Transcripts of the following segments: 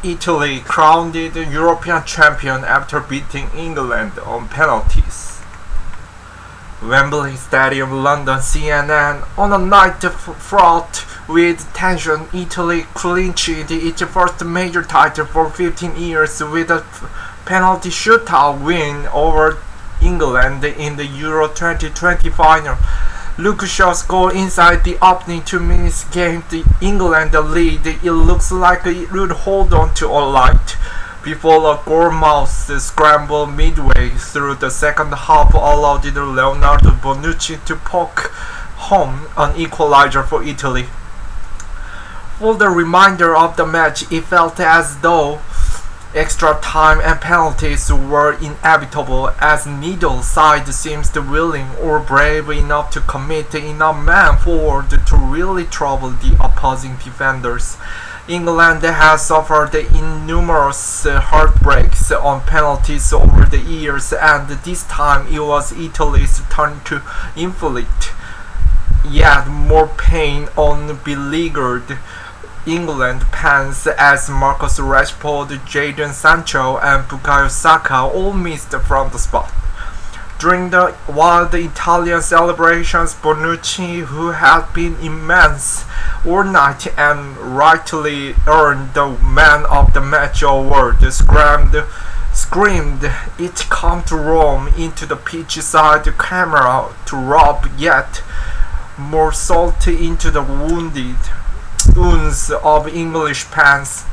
Italy crowned the European champion after beating England on penalties. Wembley Stadium, London. CNN. On a night fraught with tension, Italy clinched its first major title for 15 years with a penalty shootout win over England in the Euro 2020 final. Luke Shaw's goal inside the opening 2 minutes gave England the lead. It looks like it would hold on to all light before a goal-mouth scramble midway through the second half allowed Leonardo Bonucci to poke home an equalizer for Italy. For the remainder of the match, it felt as though extra time and penalties were inevitable, as neither side seems willing or brave enough to commit enough man forward to really trouble the opposing defenders. England has suffered innumerous heartbreaks on penalties over the years, and this time it was Italy's turn to inflict yet more pain on beleaguered England fans as Marcus Rashford, Jadon Sancho and Bukayo Saka all missed from the spot. During the wild Italian celebrations, Bonucci, who had been immense all night and rightly earned the Man of the Match award, screamed, "It come to Rome" into the pitch-side camera to rub yet more salt into the wounds of English fans.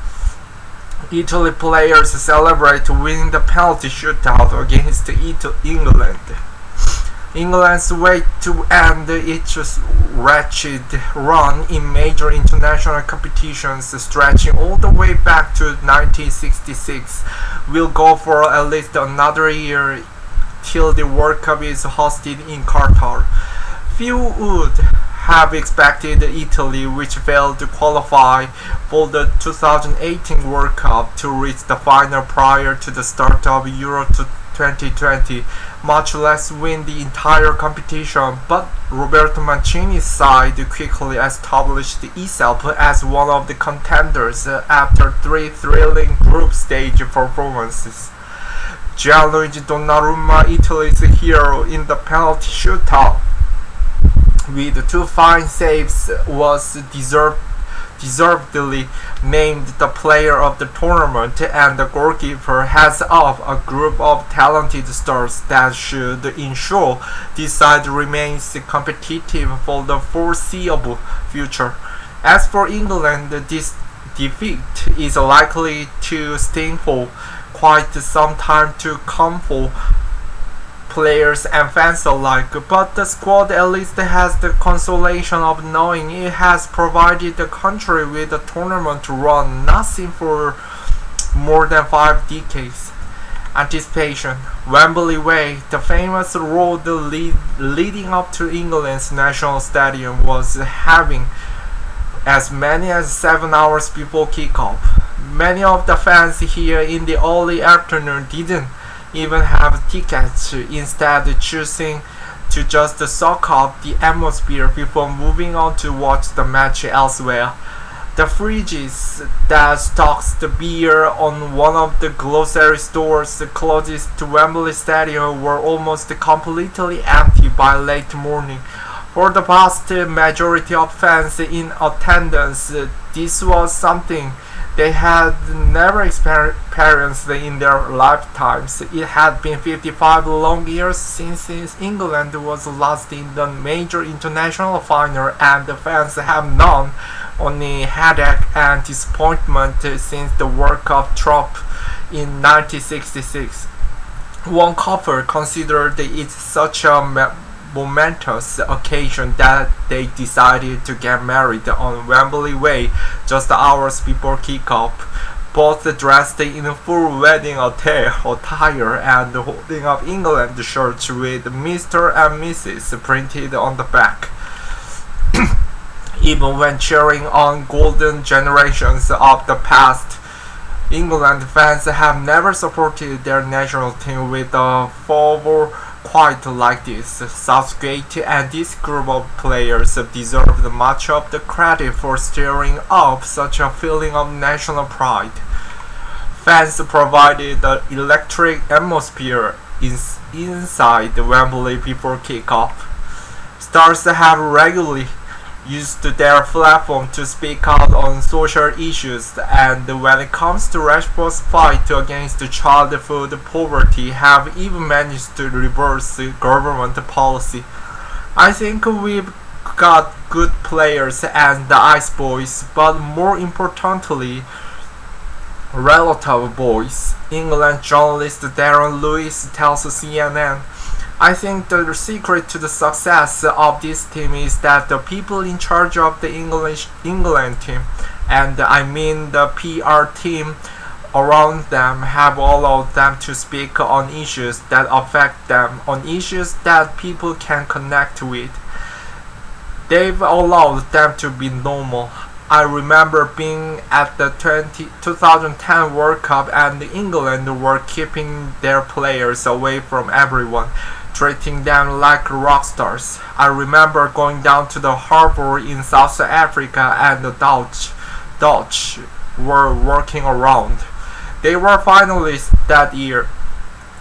Italy players celebrate winning the penalty shootout against England. England's way to end its wretched run in major international competitions, stretching all the way back to 1966, will go for at least another year till the World Cup is hosted in Qatar. Few would have expected Italy, which failed to qualify for the 2018 World Cup, to reach the final prior to the start of Euro 2020, much less win the entire competition, but Roberto Mancini's side quickly established itself as one of the contenders after 3 thrilling group stage performances. Gianluigi Donnarumma, Italy's hero in the penalty shootout, with 2 fine saves, was deservedly named the player of the tournament, and the goalkeeper heads up a group of talented stars that should ensure this side remains competitive for the foreseeable future. As for England, this defeat is likely to sting for quite some time to come for players and fans alike, but the squad at least has the consolation of knowing it has provided the country with a tournament run not seen for more than 5 decades. Anticipation. Wembley Way, the famous road leading up to England's national stadium, was having as many as 7 hours before kickoff. Many of the fans here in the early afternoon didn't even have tickets, instead choosing to just soak up the atmosphere before moving on to watch the match elsewhere. The fridges that stocks the beer on one of the grocery stores closest to Wembley Stadium were almost completely empty by late morning. For the vast majority of fans in attendance, this was something they had never experienced in their lifetimes. It had been 55 long years since England was last in the major international final, and the fans have known only headache and disappointment since the World Cup drop in 1966. One couple considered it such a momentous occasion that they decided to get married on Wembley Way just hours before kickoff, both dressed in full wedding attire and holding up England shirts with Mr. and Mrs. printed on the back. Even when cheering on golden generations of the past, England fans have never supported their national team with a fervor quite like this. Southgate and this group of players deserve much of the credit for stirring up such a feeling of national pride. Fans provided the electric atmosphere inside the Wembley before kickoff. Stars have regularly used their platform to speak out on social issues, and when it comes to Rashford's fight against childhood poverty, have even managed to reverse government policy. I think we've got good players and the Ice Boys, but more importantly, relative boys. England journalist Darren Lewis tells CNN, I think the secret to the success of this team is that the people in charge of the England team, and I mean the PR team around them, have allowed them to speak on issues that affect them, on issues that people can connect with. They've allowed them to be normal. I remember being at the 2010 World Cup, and England were keeping their players away from everyone, treating them like rock stars. I remember going down to the harbour in South Africa, and the Dutch were working around. They were finalists that year,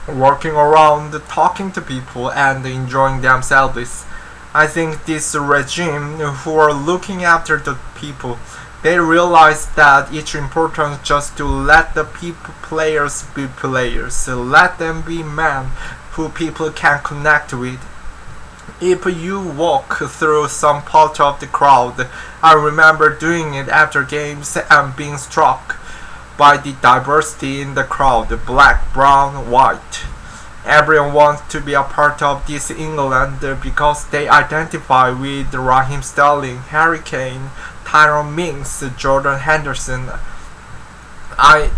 working around, talking to people, and enjoying themselves. I think this regime, who are looking after the people, they realize that it's important just to let the players be players, let them be men who people can connect with. If you walk through some part of the crowd, I remember doing it after games and being struck by the diversity in the crowd, black, brown, white. Everyone wants to be a part of this England because they identify with Raheem Sterling, Harry Kane, Tyrone Mings, Jordan Henderson.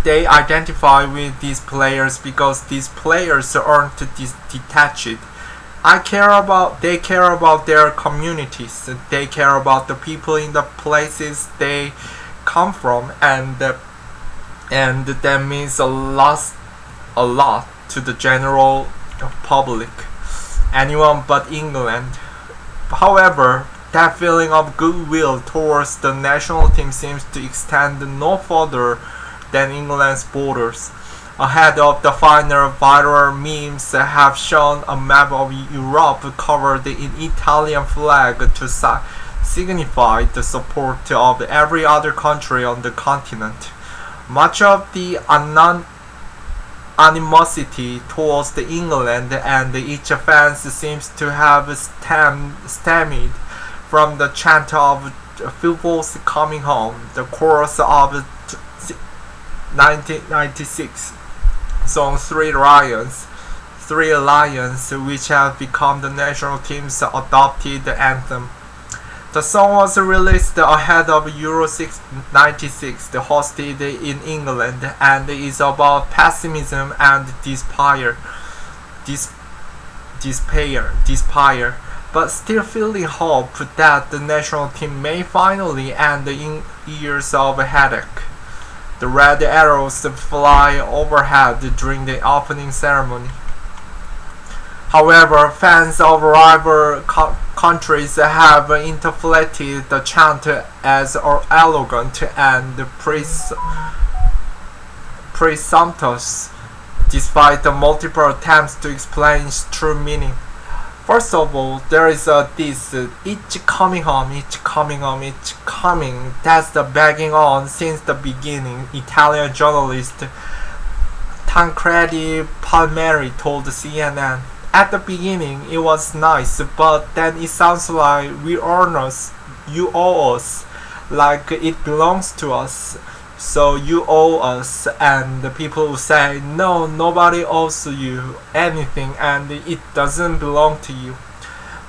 They identify with these players because these players aren't detached. They care about their communities. They care about the people in the places they come from, and that means a lot to the general public, anyone but England. However, that feeling of goodwill towards the national team seems to extend no further than England's borders. Ahead of the final, viral memes have shown a map of Europe covered in Italian flag to signify the support of every other country on the continent. Much of the animosity towards the England and each fans seems to have stemmed from the chant of football's coming home, the chorus of 1996 song Three Lions, which have become the national team's adopted anthem. The song was released ahead of Euro 96 hosted in England, and is about pessimism and despair, but still feeling hope that the national team may finally end in years of headache. The red arrows fly overhead during the opening ceremony. However, fans of rival countries have interpreted the chant as arrogant and presumptuous, despite the multiple attempts to explain its true meaning. First of all, there is this "it's coming home, it's coming home, it's coming." That's the begging on since the beginning, Italian journalist Tancredi Palmieri told CNN. At the beginning, it was nice, but then it sounds like you owe us, like it belongs to us, so you owe us, and the people will say, no, nobody owes you anything, and it doesn't belong to you.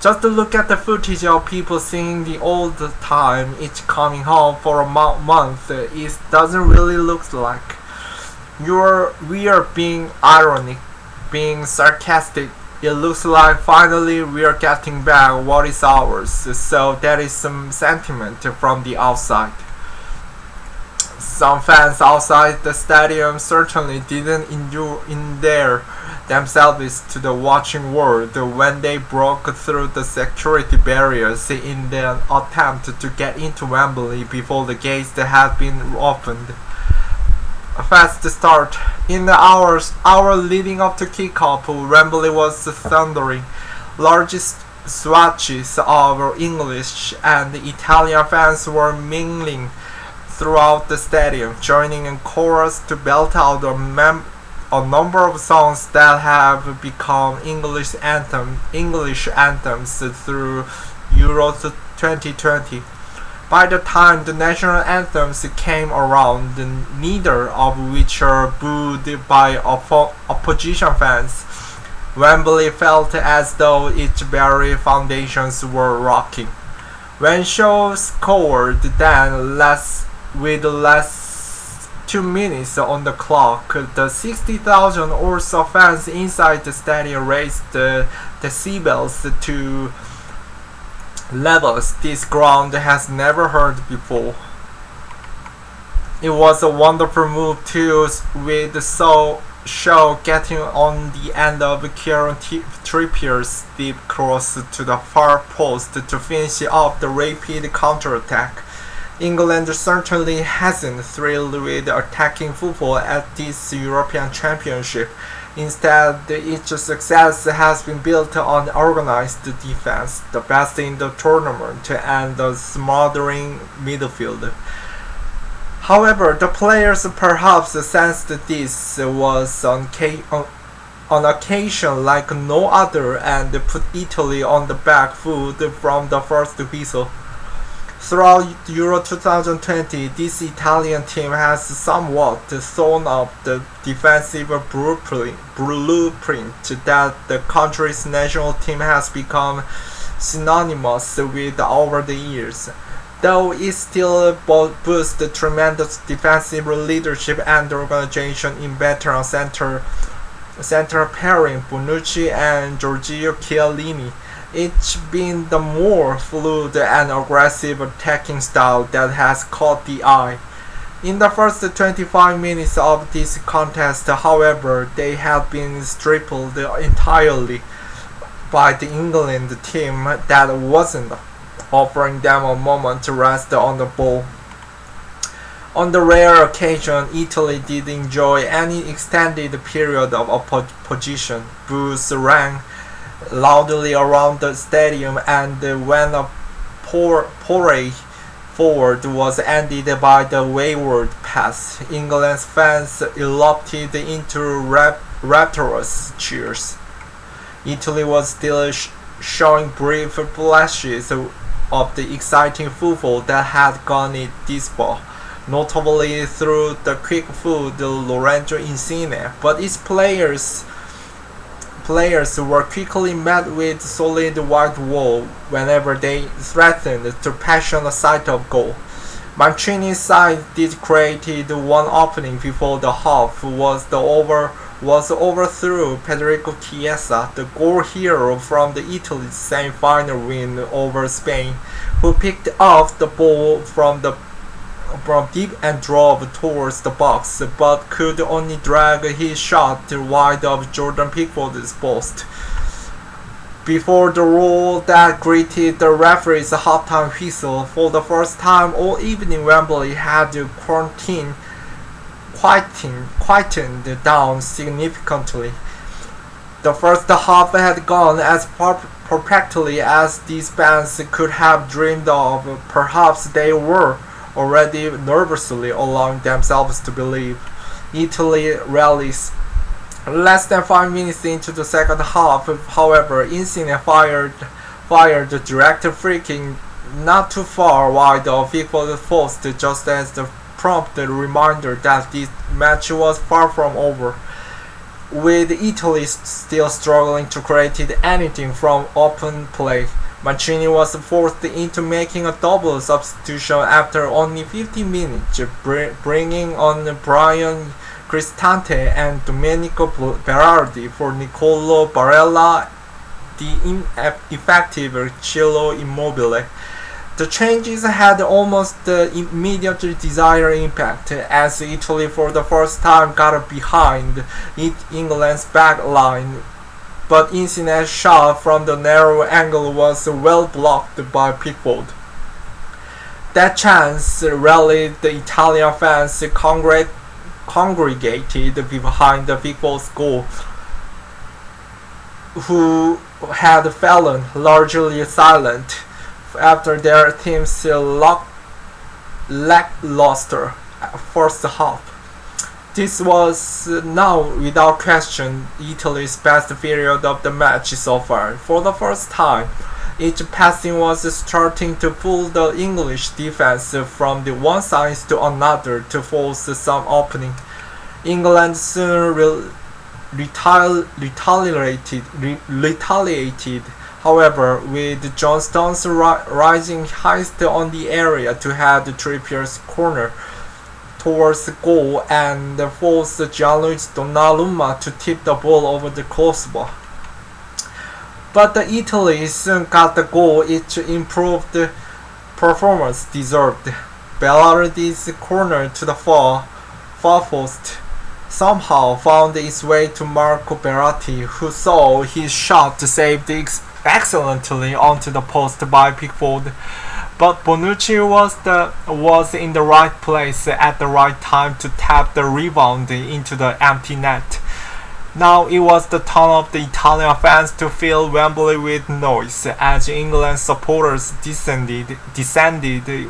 Just look at the footage of people singing all the time, "It's coming home" for a month. It doesn't really look like. We are being ironic, being sarcastic. It looks like finally we are getting back what is ours, so that is some sentiment from the outside. Some fans outside the stadium certainly didn't endear themselves to the watching world when they broke through the security barriers in their attempt to get into Wembley before the gates had been opened. fast start. In the hour leading up to kickoff, Wembley was thundering. Large swatches of English and Italian fans were mingling throughout the stadium, joining in chorus to belt out a number of songs that have become English anthems through Euro 2020. By the time the national anthems came around, neither of which are booed by opposition fans, Wembley felt as though its very foundations were rocking. When Shaw scored, then with less 2 minutes on the clock, the 60,000 or so fans inside the stadium raised the decibels to levels this ground has never heard before. It was a wonderful move too, with Shaw getting on the end of Kieran Trippier's deep cross to the far post to finish off the rapid counter-attack. England certainly hasn't thrilled with attacking football at this European Championship. Instead, its success has been built on organized defense, the best in the tournament, and a smothering midfield. However, the players perhaps sensed this was on occasion like no other and put Italy on the back foot from the first whistle. Throughout Euro 2020, this Italian team has somewhat thrown up the defensive blueprint that the country's national team has become synonymous with over the years. Though it still boasts tremendous defensive leadership and organization in veteran center pairing Bonucci and Giorgio Chiellini, it's been the more fluid and aggressive attacking style that has caught the eye. In the first 25 minutes of this contest, however, they had been stripped entirely by the England team that wasn't offering them a moment to rest on the ball. On the rare occasion Italy did enjoy any extended period of opposition, boos rang loudly around the stadium, and when a foray forward was ended by the wayward pass, England's fans erupted into rapturous cheers. Italy was still showing brief flashes of the exciting football that had gone it this ball, notably through the quick-foot Lorenzo Insigne, but its players were quickly met with solid white wall whenever they threatened to passion a sight of goal. Mancini's side did create one opening before the half was overthrew Federico Chiesa, the goal hero from the Italy's semi-final win over Spain, who picked up the ball from deep and drove towards the box, but could only drag his shot wide of Jordan Pickford's post. Before the roar that greeted the referee's halftime whistle, for the first time all evening Wembley had quietened down significantly. The first half had gone as perfectly as these fans could have dreamed of. Perhaps they were already nervously allowing themselves to believe. Italy rallies. Less than 5 minutes into the second half, however, Insigne fired a direct free kick not too far wide of Pickford's post, just as the prompt reminder that this match was far from over. With Italy still struggling to create anything from open play, Mancini was forced into making a double substitution after only 15 minutes, bringing on Brian Cristante and Domenico Berardi for Nicolo Barella, the ineffective Ciro Immobile. The changes had almost the immediate desired impact, as Italy for the first time got behind England's back line, but Insigne's shot from the narrow angle was well blocked by Pickford. That chance rallied the Italian fans congregated behind the Victor's goal, who had fallen largely silent after their team's lackluster first half. This was now, without question, Italy's best period of the match so far. For the first time, each passing was starting to pull the English defense from the one side to another to force some opening. England soon retaliated, however, with Johnstone's rising heist on the area to head Trippier's corner towards the goal and forced Gianluigi Donnarumma to tip the ball over the crossbar. But the Italy soon got the goal its improved performance deserved. Berardi's corner to the far post somehow found its way to Marco Verratti, who saw his shot saved excellently onto the post by Pickford. But Bonucci was in the right place at the right time to tap the rebound into the empty net. Now it was the turn of the Italian fans to fill Wembley with noise as England supporters descended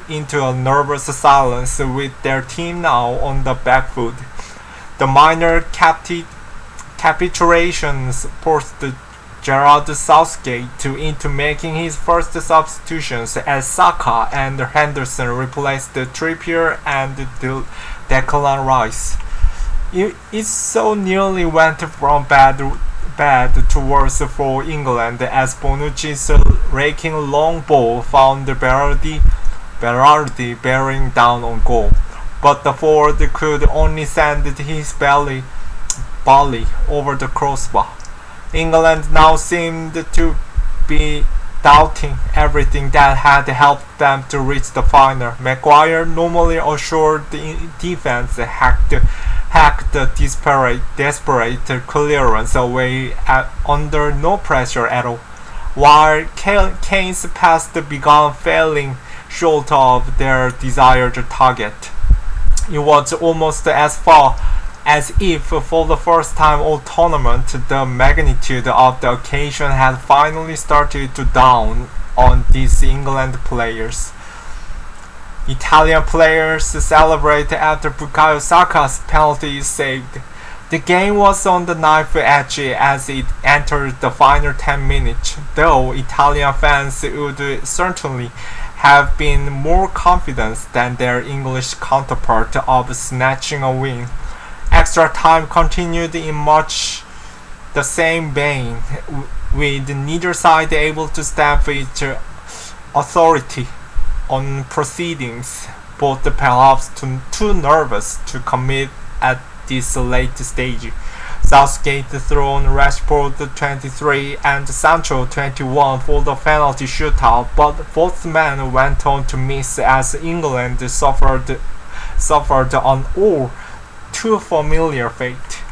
into a nervous silence with their team now on the back foot. The minor capitulations forced Gerard Southgate into making his first substitutions as Saka and Henderson replaced Trippier and Declan Rice. It so nearly went from bad to worse for England as Bonucci's raking long ball found Berardi bearing down on goal, but the forward could only send his volley over the crossbar. England now seemed to be doubting everything that had helped them to reach the final. Maguire, normally assured defense, hacked the desperate clearance away under no pressure at all, while Kane's pass began falling short of their desired target. It was almost as far as if for the first time all tournament the magnitude of the occasion had finally started to dawn on these England players. Italian players celebrate after Bukayo Saka's penalty is saved. The game was on the knife edge as it entered the final 10 minutes, though Italian fans would certainly have been more confident than their English counterpart of snatching a win. Extra time continued in much the same vein, with neither side able to stamp its authority on proceedings, both perhaps too nervous to commit at this late stage. Southgate threw on Rashford 23 and Sancho 21 for the penalty shootout, but both men went on to miss as England suffered an all too familiar fate.